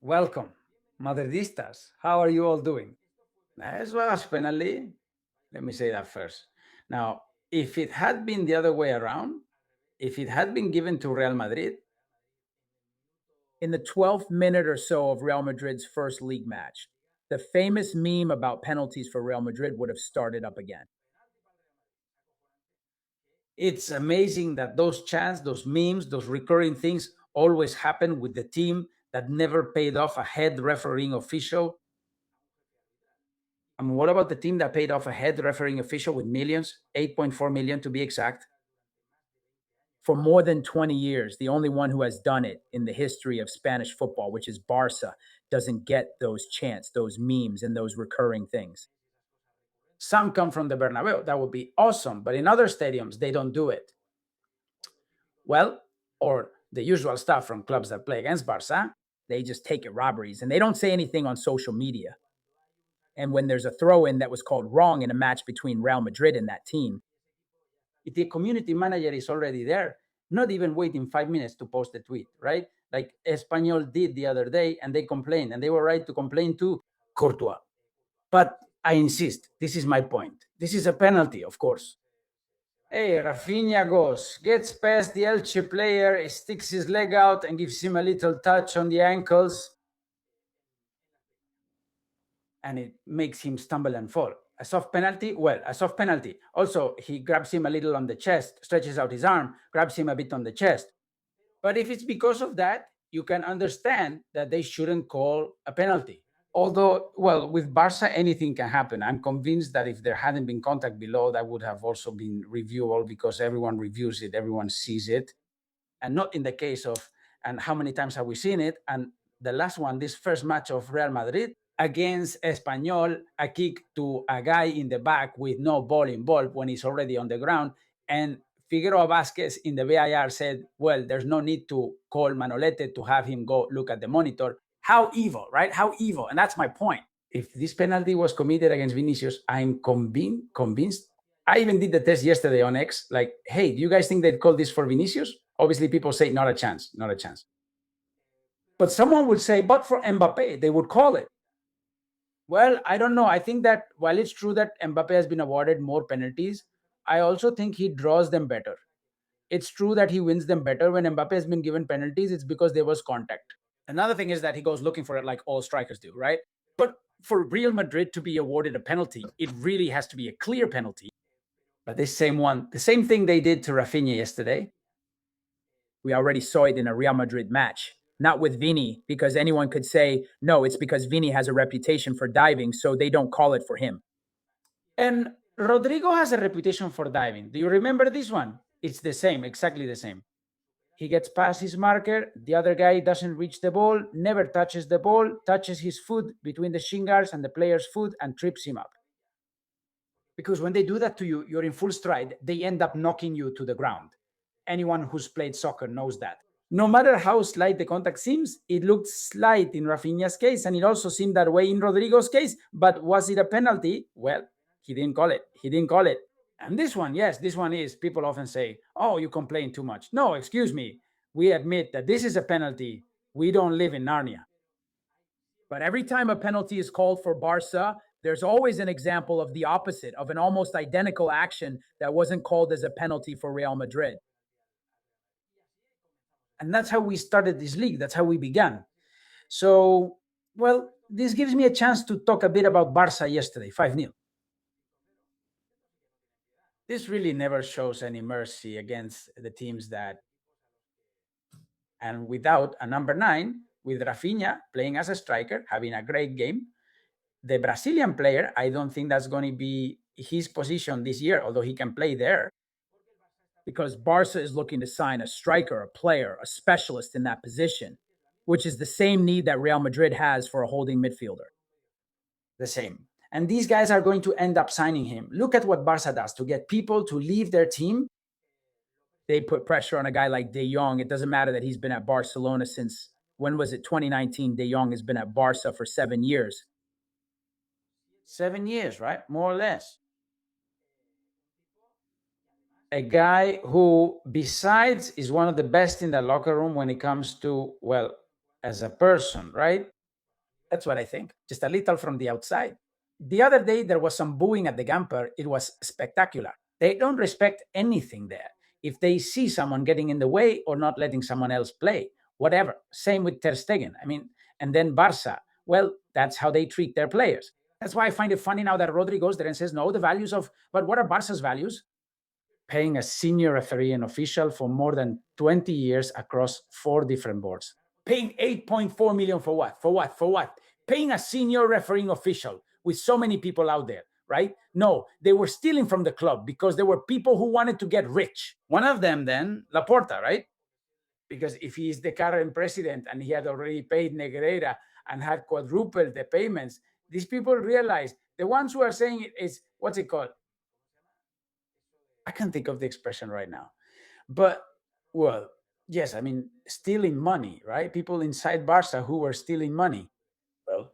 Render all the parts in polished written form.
Welcome, Madridistas. How are you all doing? As well as penalty. Let me say that first. Now, if it had been the other way around, if it had been given to Real Madrid, in the 12th minute or so of Real Madrid's first league match, the famous meme about penalties for Real Madrid would have started up again. it's amazing that those chants, those memes, those recurring things always happen with the team that never paid off a head refereeing official. I mean, what about the team that paid off a head refereeing official with millions, 8.4 million to be exact? For more than 20 years, the only one who has done it in the history of Spanish football, which is Barça, doesn't get those chants, those memes, and those recurring things. Some come from the Bernabeu. That would be awesome. But in other stadiums, they don't do it. Well, or the usual stuff from clubs that play against Barça. They just take it robberies and they don't say anything on social media. And when there's a throw in that was called wrong in a match between Real Madrid and that team, The community manager is already there, not even waiting 5 minutes to post the tweet, right? Like Espanyol did the other day, and they complained, and they were right to complain to Courtois. But I insist, this is my point. This is a penalty, of course. Hey, Rafinha goes, gets past the Elche player, sticks his leg out and gives him a little touch on the ankles, and it makes him stumble and fall. A soft penalty? Well, a soft penalty. Also, he grabs him a little on the chest, stretches out his arm, grabs him a bit on the chest. But if it's because of that, you can understand that they shouldn't call a penalty. Although, well, with Barça, anything can happen. I'm convinced that if there hadn't been contact below, that would have also been reviewable because everyone reviews it, everyone sees it. And not in the case of, and how many times have we seen it? And the last one, this first match of Real Madrid against Espanyol, a kick to a guy in the back with no ball involved when he's already on the ground. And Figueroa Vasquez in the VAR said, well, there's no need to call Manolete to have him go look at the monitor. How evil, right? How evil. And that's my point. If this penalty was committed against Vinicius, I'm convinced. I even did the test yesterday on X. Like, hey, do you guys think they'd call this for Vinicius? Obviously, people say not a chance, not a chance. But someone would say, but for Mbappe, they would call it. Well, I don't know. I think that while it's true that Mbappe has been awarded more penalties, I also think he draws them better. It's true that he wins them better. When Mbappe has been given penalties, it's because there was contact. Another thing is that he goes looking for it like all strikers do, right? But for Real Madrid to be awarded a penalty, it really has to be a clear penalty. But this same one, the same thing they did to Rafinha yesterday. We already saw it in a Real Madrid match. Not with Vini, because anyone could say, no, it's because Vini has a reputation for diving, so they don't call it for him. And Rodrigo has a reputation for diving. Do you remember this one? It's the same, exactly the same. He gets past his marker, the other guy doesn't reach the ball, never touches the ball, touches his foot between the shin guards and the player's foot and trips him up. Because when they do that to you, you're in full stride, they end up knocking you to the ground. Anyone who's played soccer knows that. No matter how slight the contact seems, it looked slight in Rafinha's case, and it also seemed that way in Rodrigo's case. But was it a penalty? Well, he didn't call it. He didn't call it. And this one, yes, this one is. People often say, oh, you complain too much. No, excuse me. We admit that this is a penalty. We don't live in Narnia. But every time a penalty is called for Barca, there's always an example of the opposite, of an almost identical action that wasn't called as a penalty for Real Madrid. And that's how we started this league. That's how we began. So, well, this gives me a chance to talk a bit about Barça yesterday, 5-0. This really never shows any mercy against the teams that, and without a number 9, with Rafinha playing as a striker, having a great game. The Brazilian player, I don't think that's going to be his position this year, although he can play there. Because Barca is looking to sign a striker, a player, a specialist in that position, which is the same need that Real Madrid has for a holding midfielder. The same. And these guys are going to end up signing him. Look at what Barca does to get people to leave their team. They put pressure on a guy like De Jong. It doesn't matter that he's been at Barcelona since, when was it, 2019? De Jong has been at Barca for 7 years. 7 years, right? More or less. A guy who, besides, is one of the best in the locker room when it comes to, well, as a person, right? That's what I think. Just a little from the outside. The other day, there was some booing at the Gamper. It was spectacular. They don't respect anything there. If they see someone getting in the way or not letting someone else play, whatever. Same with Ter Stegen. I mean, and then Barça. Well, that's how they treat their players. That's why I find it funny now that Rodri goes there and says, no, the values of, but what are Barca's values? Paying a senior referee and official for more than 20 years across 4 different boards. Paying 8.4 million for what? For what? For what? Paying a senior refereeing official with so many people out there, right? No, they were stealing from the club because there were people who wanted to get rich. One of them then, Laporta, right? Because if he is the current president and he had already paid Negreira and had quadrupled the payments, these people realize, the ones who are saying it is, what's it called? I can't think of the expression right now. But, well, yes, I mean, stealing money, right? People inside Barca who were stealing money. Well,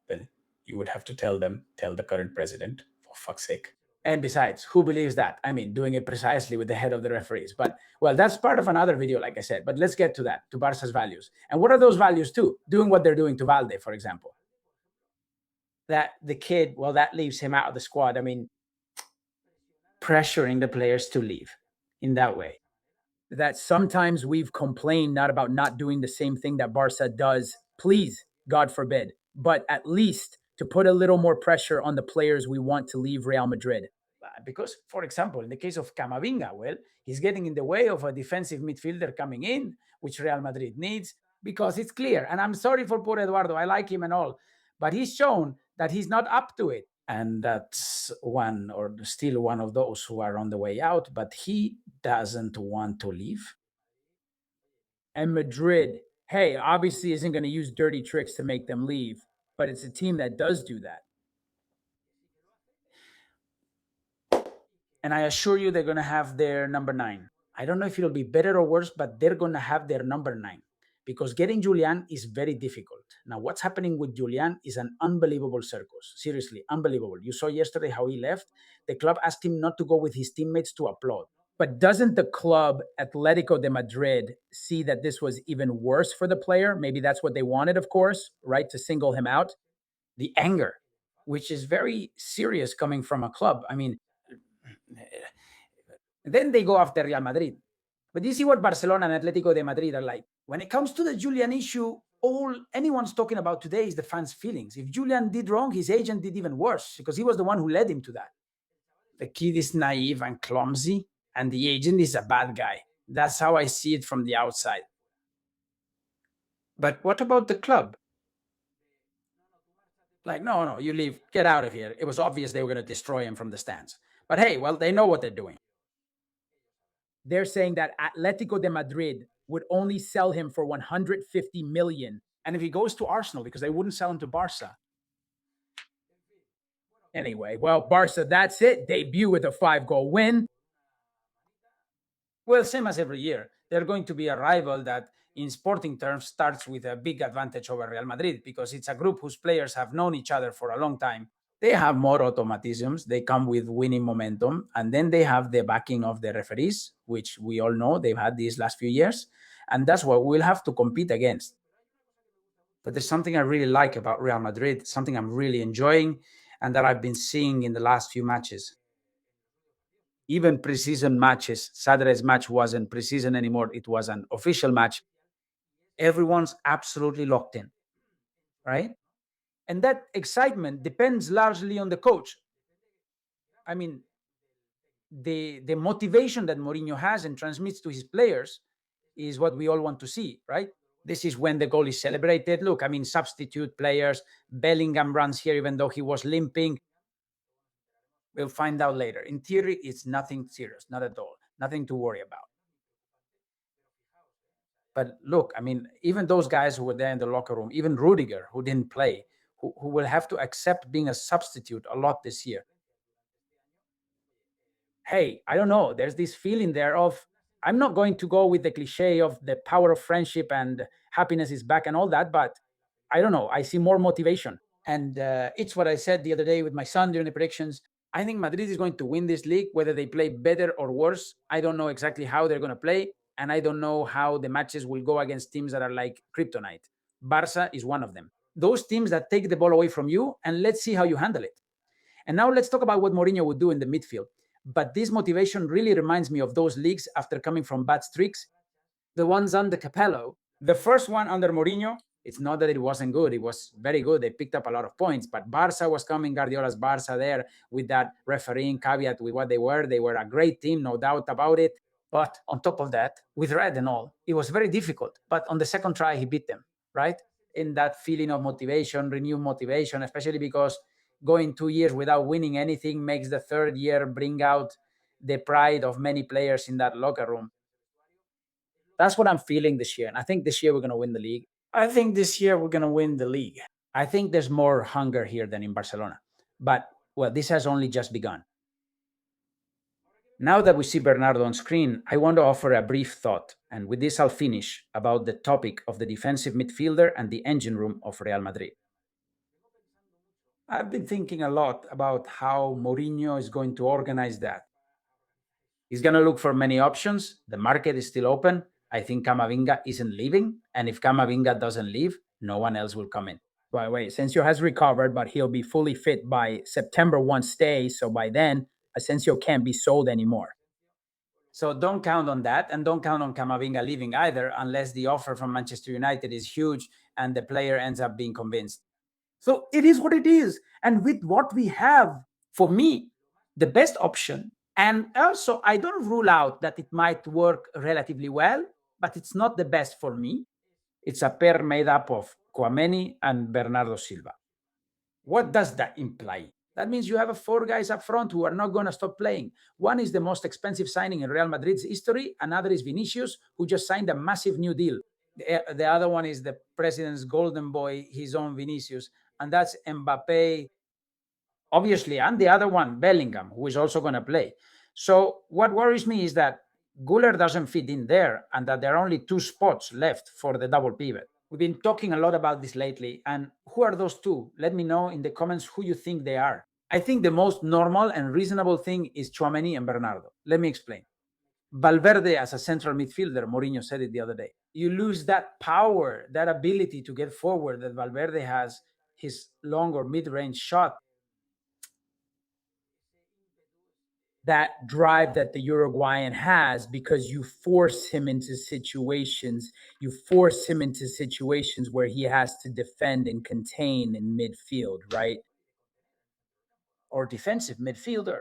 then you would have to tell the current president, for fuck's sake. And besides, who believes that? I mean, doing it precisely with the head of the referees. But, well, that's part of another video, like I said. But let's get to that, to Barca's values. And what are those values too? Doing what they're doing to Valde, for example. That the kid, well, that leaves him out of the squad. I mean, pressuring the players to leave in that way. That sometimes we've complained not about not doing the same thing that Barca does, please, God forbid, but at least to put a little more pressure on the players we want to leave Real Madrid. Because, for example, in the case of Camavinga, well, he's getting in the way of a defensive midfielder coming in, which Real Madrid needs, because it's clear. And I'm sorry for poor Eduardo, I like him and all, but he's shown that he's not up to it. And that's one, or still one of those who are on the way out, but he doesn't want to leave. And Madrid, hey, obviously isn't going to use dirty tricks to make them leave, but it's a team that does do that. And I assure you they're going to have their number 9. I don't know if it'll be better or worse, but they're going to have their number 9. Because getting Julián is very difficult. Now, what's happening with Julián is an unbelievable circus. Seriously, unbelievable. You saw yesterday how he left. The club asked him not to go with his teammates to applaud. But doesn't the club, Atletico de Madrid, see that this was even worse for the player? Maybe that's what they wanted, of course, right? To single him out. The anger, which is very serious coming from a club. I mean, then they go after Real Madrid. But you see what Barcelona and Atletico de Madrid are like. When it comes to the Julián issue, all anyone's talking about today is the fans' feelings. If Julián did wrong, his agent did even worse because he was the one who led him to that. The kid is naive and clumsy, and the agent is a bad guy. That's how I see it from the outside. But what about the club? Like, no, you leave, get out of here. It was obvious they were going to destroy him from the stands. But hey, well, they know what they're doing. They're saying that Atletico de Madrid would only sell him for 150 million. And if he goes to Arsenal, because they wouldn't sell him to Barca. Anyway, well, Barca, that's it. Debut with a 5-goal win. Well, same as every year. They're going to be a rival that, in sporting terms, starts with a big advantage over Real Madrid because it's a group whose players have known each other for a long time. They have more automatisms. They come with winning momentum. And then they have the backing of the referees, which we all know they've had these last few years. And that's what we'll have to compete against. But there's something I really like about Real Madrid, something I'm really enjoying, and that I've been seeing in the last few matches. Even preseason matches, Saturday's match wasn't preseason anymore. It was an official match. Everyone's absolutely locked in, right? And that excitement depends largely on the coach. I mean, the motivation that Mourinho has and transmits to his players is what we all want to see, right? This is when the goal is celebrated. Look, I mean, substitute players. Bellingham runs here even though he was limping. We'll find out later. In theory, it's nothing serious, not at all. Nothing to worry about. But look, I mean, even those guys who were there in the locker room, even Rudiger, who didn't play, who will have to accept being a substitute a lot this year. Hey, I don't know. There's this feeling there of, I'm not going to go with the cliche of the power of friendship and happiness is back and all that, but I don't know. I see more motivation. And it's what I said the other day with my son during the predictions. I think Madrid is going to win this league, whether they play better or worse. I don't know exactly how they're going to play. and I don't know how the matches will go against teams that are like kryptonite. Barça is one of them. Those teams that take the ball away from you, and let's see how you handle it. And now let's talk about what Mourinho would do in the midfield. But this motivation really reminds me of those leagues after coming from bad streaks. The ones under Capello. The first one under Mourinho, it's not that it wasn't good. It was very good. They picked up a lot of points. But Barça was coming, Guardiola's Barça there, with that refereeing caveat with what they were. They were a great team, no doubt about it. But on top of that, with red and all, it was very difficult. But on the second try, he beat them, right? In that feeling of motivation, renewed motivation, especially because going 2 years without winning anything makes the third year bring out the pride of many players in that locker room. That's what I'm feeling this year. And I think this year we're going to win the league. I think this year we're going to win the league. I think there's more hunger here than in Barcelona. But, well, this has only just begun. Now that we see Bernardo on screen, I want to offer a brief thought, and with this I'll finish, about the topic of the defensive midfielder and the engine room of Real Madrid. I've been thinking a lot about how Mourinho is going to organize that. He's going to look for many options. The market is still open. I think Camavinga isn't leaving, and if Camavinga doesn't leave, no one else will come in. By the way, Asensio has recovered, but he'll be fully fit by September once stays. So by then, Asensio can't be sold anymore. So don't count on that, and don't count on Camavinga leaving either, unless the offer from Manchester United is huge and the player ends up being convinced. So it is what it is. And with what we have, for me, the best option, and also I don't rule out that it might work relatively well, but it's not the best for me. It's a pair made up of Tchouaméni and Bernardo Silva. What does that imply? That means you have 4 guys up front who are not going to stop playing. One is the most expensive signing in Real Madrid's history. Another is Vinicius, who just signed a massive new deal. The other one is the president's golden boy, his own Vinicius. And that's Mbappe, obviously. And the other one, Bellingham, who is also going to play. So what worries me is that Güler doesn't fit in there and that there are only 2 spots left for the double pivot. We've been talking a lot about this lately. And who are those 2? Let me know in the comments who you think they are. I think the most normal and reasonable thing is Tchouaméni and Bernardo. Let me explain. Valverde as a central midfielder, Mourinho said it the other day. You lose that power, that ability to get forward that Valverde has, his long or mid-range shot. That drive that the Uruguayan has, because you force him into situations. You force him into situations where he has to defend and contain in midfield, right? Or defensive midfielder.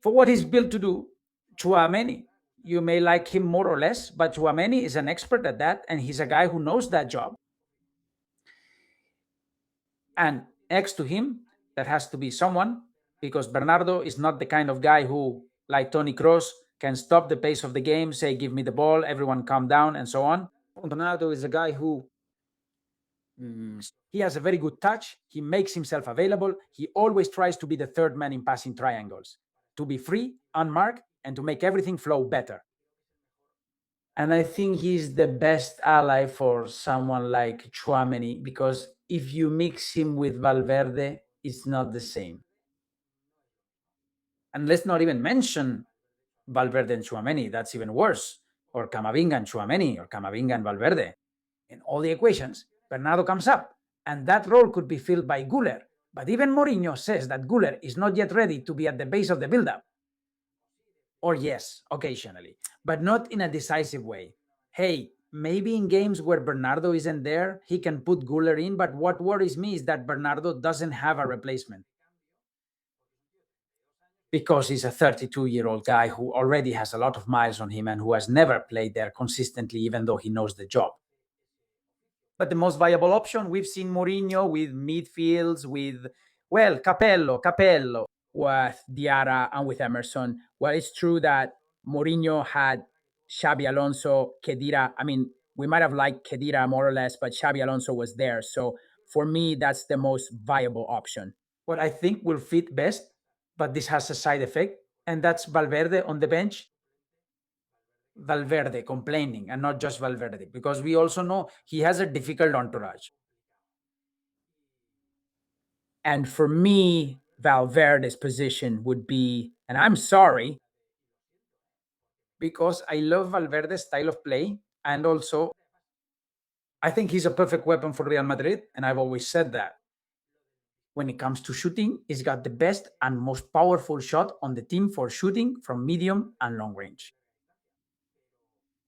For what he's built to do, Tchouaméni, you may like him more or less, but Tchouaméni is an expert at that, and he's a guy who knows that job. And next to him, there has to be someone, because Bernardo is not the kind of guy who, like Toni Kroos, can stop the pace of the game, say, give me the ball, everyone calm down, and so on. Bernardo is a guy who he has a very good touch. He makes himself available. He always tries to be the third man in passing triangles, to be free, unmarked, and to make everything flow better. And I think he's the best ally for someone like Tchouaméni, because if you mix him with Valverde, it's not the same. And let's not even mention Valverde and Tchouaméni. That's even worse. Or Camavinga and Tchouaméni, or Camavinga and Valverde. In all the equations, Bernardo comes up, and that role could be filled by Güler. But even Mourinho says that Güler is not yet ready to be at the base of the build-up. Or yes, occasionally, but not in a decisive way. Hey, maybe in games where Bernardo isn't there, he can put Güler in, but what worries me is that Bernardo doesn't have a replacement. Because he's a 32-year-old guy who already has a lot of miles on him and who has never played there consistently, even though he knows the job. But the most viable option, we've seen Mourinho with midfields, with, well, Capello, with Diarra and with Emerson. Well, it's true that Mourinho had Xabi Alonso, Khedira. I mean, we might have liked Khedira more or less, but Xabi Alonso was there. So for me, that's the most viable option. What I think will fit best, but this has a side effect, and that's Valverde on the bench. Valverde complaining, and not just Valverde, because we also know he has a difficult entourage. And for me, Valverde's position would be, and I'm sorry, because I love Valverde's style of play, and also I think he's a perfect weapon for Real Madrid, and I've always said that. When it comes to shooting, he's got the best and most powerful shot on the team for shooting from medium and long range.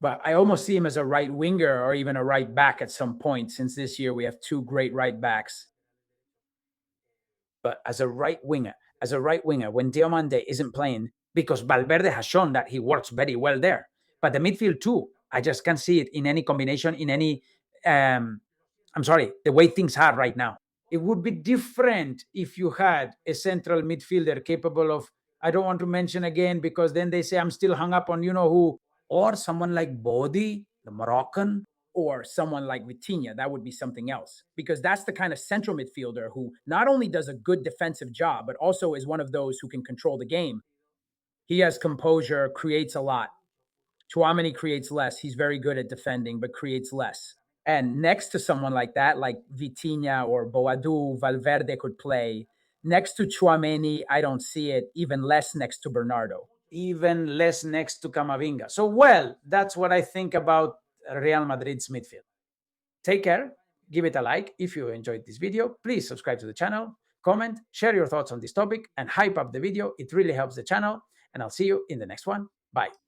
But I almost see him as a right winger or even a right back at some point, since this year we have two great right backs. But as a right winger, when Diomande isn't playing, because Valverde has shown that he works very well there. But the midfield too, I just can't see it in any combination, in any, the way things are right now. It would be different if you had a central midfielder capable of, I don't want to mention again, because then they say I'm still hung up on you know who, or someone like Bodi, the Moroccan, or someone like Vitinha. That would be something else, because that's the kind of central midfielder who not only does a good defensive job, but also is one of those who can control the game. He has composure, creates a lot. Tchouaméni creates less. He's very good at defending, but creates less. And next to someone like that, like Vitinha or Boadu, Valverde could play. Next to Tchouaméni, I don't see it. Even less next to Bernardo. Even less next to Camavinga. So, well, that's what I think about Real Madrid's midfield. Take care. Give it a like if you enjoyed this video. Please subscribe to the channel, comment, share your thoughts on this topic, and hype up the video. It really helps the channel. And I'll see you in the next one. Bye.